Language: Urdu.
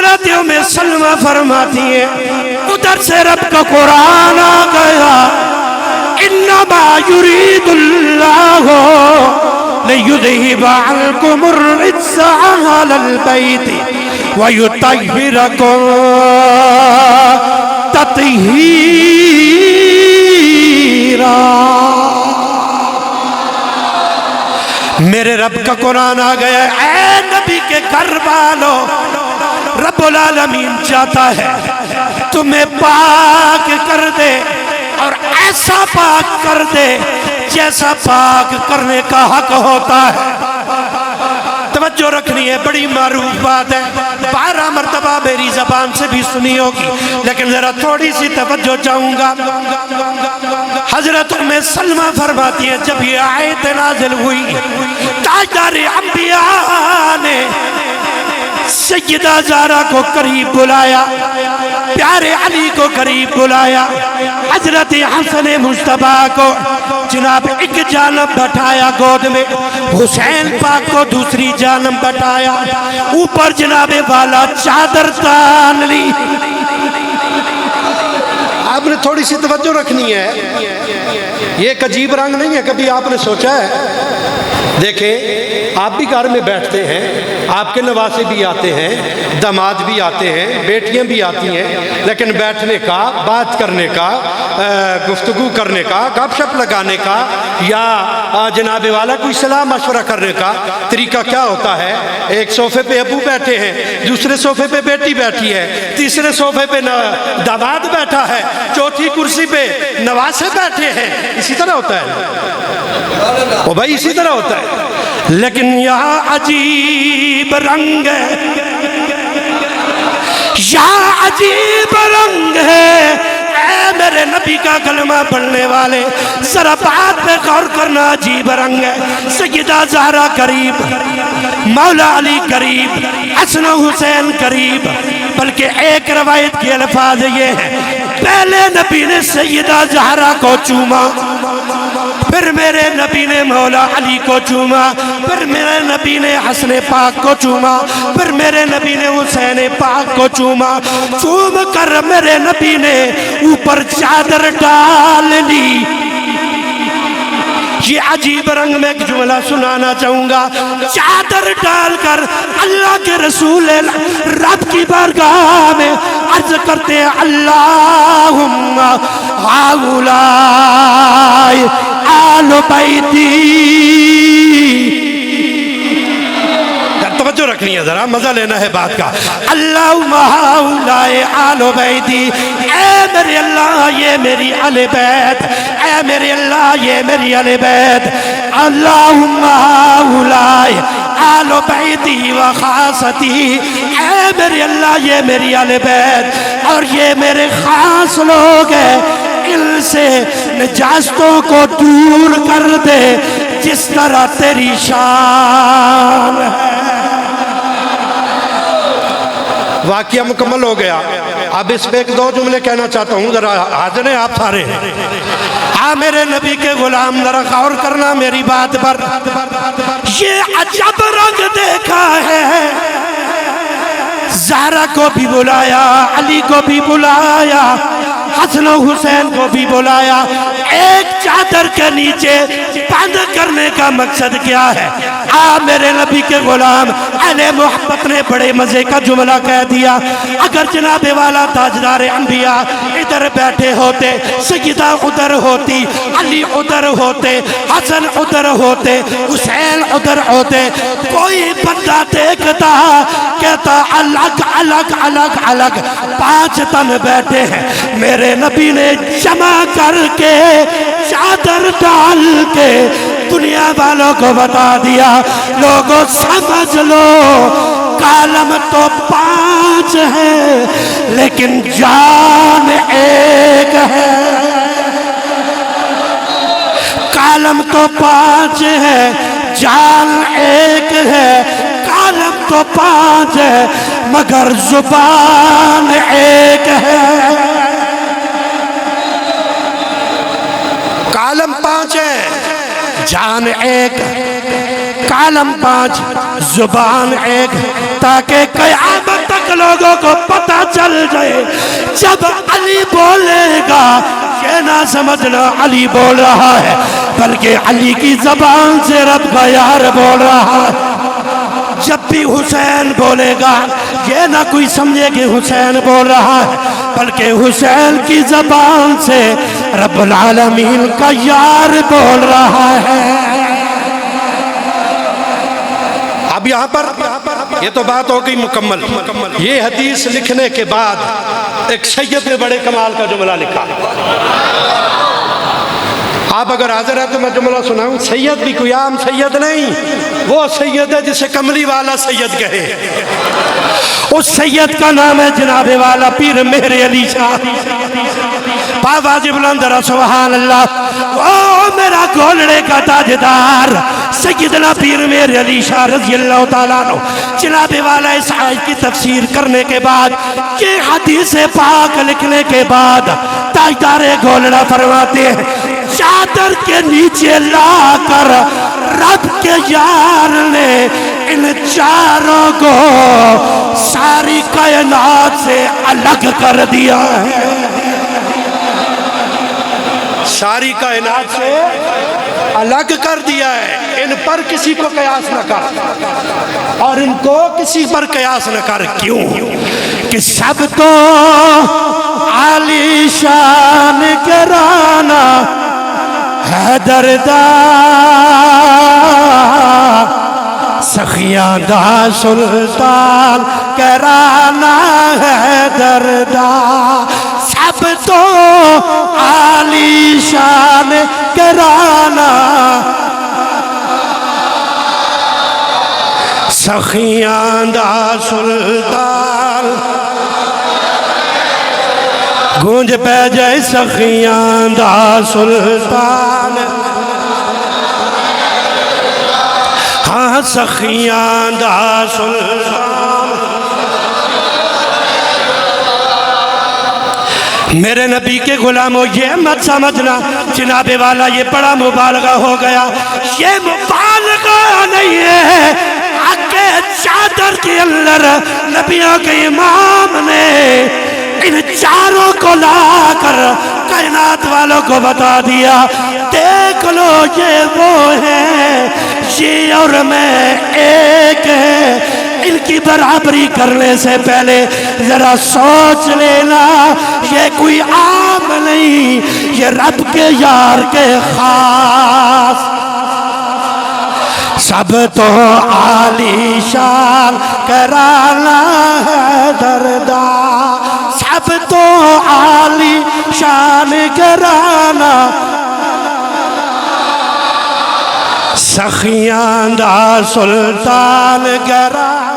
حضرت ام سلمہ فرماتی ہیں ادھر سے رب کا قرآن آ گیا انما یرید اللہ لیذہب عنکم الرجس اہل البیت ویطہرکم تطہیرا۔ میرے رب کا قرآن آ گیا اے نبی کے گھر والوں، رب العالمین چاہتا ہے تمہیں پاک کر دے اور ایسا پاک کر دے جیسا پاک کرنے کا حق ہوتا ہے۔ توجہ رکھنی ہے، بڑی معروف بات ہے، 12 مرتبہ میری زبان سے بھی سنی ہوگی، لیکن ذرا تھوڑی سی توجہ چاہوں گا۔ حضرت ام سلمہ فرماتی ہے جب یہ آیت نازل ہوئی تاجدار انبیاء نے سیدہ زہرا کو قریب بلایا، پیارے علی کو قریب بلایا، حضرت حسن مجتبیٰ کو جناب ایک جانب بٹھایا گود میں، حسین پاک کو دوسری جانب بٹھایا، اوپر جناب والا چادر تان لی۔ آپ نے تھوڑی سی توجہ رکھنی ہے، یہ ایک عجیب رنگ نہیں ہے، کبھی آپ نے سوچا ہے؟ دیکھیں آپ بھی گھر میں بیٹھتے ہیں، آپ کے نواسے بھی آتے ہیں، داماد بھی آتے ہیں، بیٹیاں بھی آتی ہیں، لیکن بیٹھنے کا، بات کرنے کا، گفتگو کرنے کا، گپ شپ لگانے کا یا جناب والا کوئی صلاح مشورہ کرنے کا طریقہ کیا ہوتا ہے؟ ایک صوفے پہ ابو بیٹھے ہیں، دوسرے صوفے پہ بیٹی بیٹھی ہے، تیسرے صوفے پہ داماد بیٹھا ہے، چوتھی کرسی پہ نواسے بیٹھے ہیں، اسی طرح ہوتا ہے وہ بھائی، اسی طرح ہوتا ہے۔ لیکن یہاں عجیب رنگ ہے، یہاں عجیب رنگ ہے۔ اے میرے نبی کا کلمہ پڑھنے والے ذرا بات پہ غور کرنا، عجیب رنگ ہے۔ سیدہ زہرا قریب، مولا علی قریب، حسن و حسین قریب، بلکہ ایک روایت کے الفاظ یہ ہیں پہلے نبی نے سیدہ زہرا کو چوما، پھر میرے نبی نے مولا علی کو چوما، پھر میرے نبی نے حسن پاک کو چوما، پھر میرے نبی نے حسین پاک کو چوما، چوم کر میرے نبی نے اوپر چادر ڈال لی۔ یہ عجیب رنگ میں ایک جملہ سنانا چاہوں گا، چادر ڈال کر اللہ کے رسول رب کی بارگاہ میں عرض کرتے ہیں اللہم ہؤلاء آل بیتی۔ توجہ رکھنی ہے، ذرا مزہ لینا ہے بات کا۔ اللہم ہؤلاء آل بیتی، اے میرے اللہ یہ میری اہل بیت، اے میرے اللہ یہ میری اہل بیت۔ اللہم ہؤلاء آل بیتی و خاصتی، اے میرے اللہ یہ میری اہل بیت اور یہ میرے خاص لوگ ہیں، ان سے نجاستوں کو دور کر دے جس طرح تیری شان ہے۔ واقعہ مکمل ہو گیا، اب اس پہ ایک دو جملے کہنا چاہتا ہوں، ذرا حاضر ہیں آپ سارے؟ ہاں میرے نبی کے غلام ذرا غور کرنا میری بات پر۔ یہ عجب رنگ دیکھا ہے، زہرا کو بھی بلایا، علی کو بھی بلایا، حسن و حسین کو بھی بلایا، ایک چادر کے نیچے بند کرنے کا مقصد کیا ہے؟ میرے نبی کے غلام اہل محبت نے بڑے مزے کا جملہ کہہ دیا، اگر جناب والا تاجدار انبیاء ادھر بیٹھے ہوتے، سیدہ ادھر ہوتی، علی ادھر ہوتے، حسن ادھر ہوتے، حسین ادھر ہوتے، کوئی بندہ دیکھتا کہتا الگ الگ الگ الگ 5 تن بیٹھے ہیں۔ میرے نبی نے جمع کر کے چادر ڈال کے دنیا والوں کو بتا دیا، لوگوں سمجھ لو کالم تو 5 ہے لیکن جان ایک ہے۔ کالم تو 5 ہے جان ایک ہے، کالم تو 5 ہے مگر زبان ایک ہے۔ کالم 5 ہے جان ایک، کالم 5 زبان ایک، تاکہ قیامت تک لوگوں کو پتہ چل جائے جب علی بولے گا یہ نہ سمجھنا علی بول رہا ہے بلکہ علی کی زبان سے رب کا یار بول رہا ہے۔ جب بھی حسین بولے گا یہ نہ کوئی سمجھے کہ حسین بول رہا ہے بلکہ حسین کی زبان سے رب العالمین کا یار بول رہا ہے۔ اب یہاں پر یہ تو بات ہو گئی مکمل۔ یہ حدیث لکھنے کے بعد ایک سید نے بڑے کمال کا جملہ لکھا۔ آپ اگر حاضر ہیں تو میں جملہ سناؤں۔ سید بھی کوئی عام سید نہیں، وہ سید ہے جسے کملی والا سید کہے۔ اس سید کا نام ہے جناب والا پیر مہر علی شاہ۔ باواجی بلند سبحان اللہ۔ او میرا گولڑے کا تاجدار سیدنا پیر مہر علی شاہ رضی اللہ تعالیٰ عنہ جناب والا اس آیت کی تفسیر کرنے کے بعد یہ حدیث پاک لکھنے کے بعد تاجدار گولڑا فرماتے ہیں چادر کے نیچے لا کر رب کے یار نے ان چاروں کو ساری کائنات سے الگ کر دیا ہے۔ ساری کائنات سے الگ کر دیا ہے۔ ان پر کسی کو قیاس نہ کر اور ان کو کسی پر قیاس نہ کر۔ کیوں کہ سب تو عالی شان گرانا حیدر دا سخیاں دا سلطان کرانا حیدر دا سب تو عالی شان کرانا سخیاں دا سلطان گونج پہ جائے سخیاں دا سلطان ہاں سخیاں دا سلطان۔ میرے نبی کے غلاموں یہ مت سمجھنا جناب والا یہ بڑا مبالغہ ہو گیا، یہ مبالغہ نہیں ہے۔ آگے چادر کے اندر نبیوں کے امام نے ان چاروں کو لا کر کائنات والوں کو بتا دیا دیکھ لو یہ وہ ہے یہ اور میں ایک ہے۔ ان کی برابری کرنے سے پہلے ذرا سوچ لینا یہ کوئی عام نہیں، یہ رب کے یار کے خاص سب تو عالی شان کرانا ہے دردا سب تو عالی شان کرانا سخیاں دا سلطان کرانا۔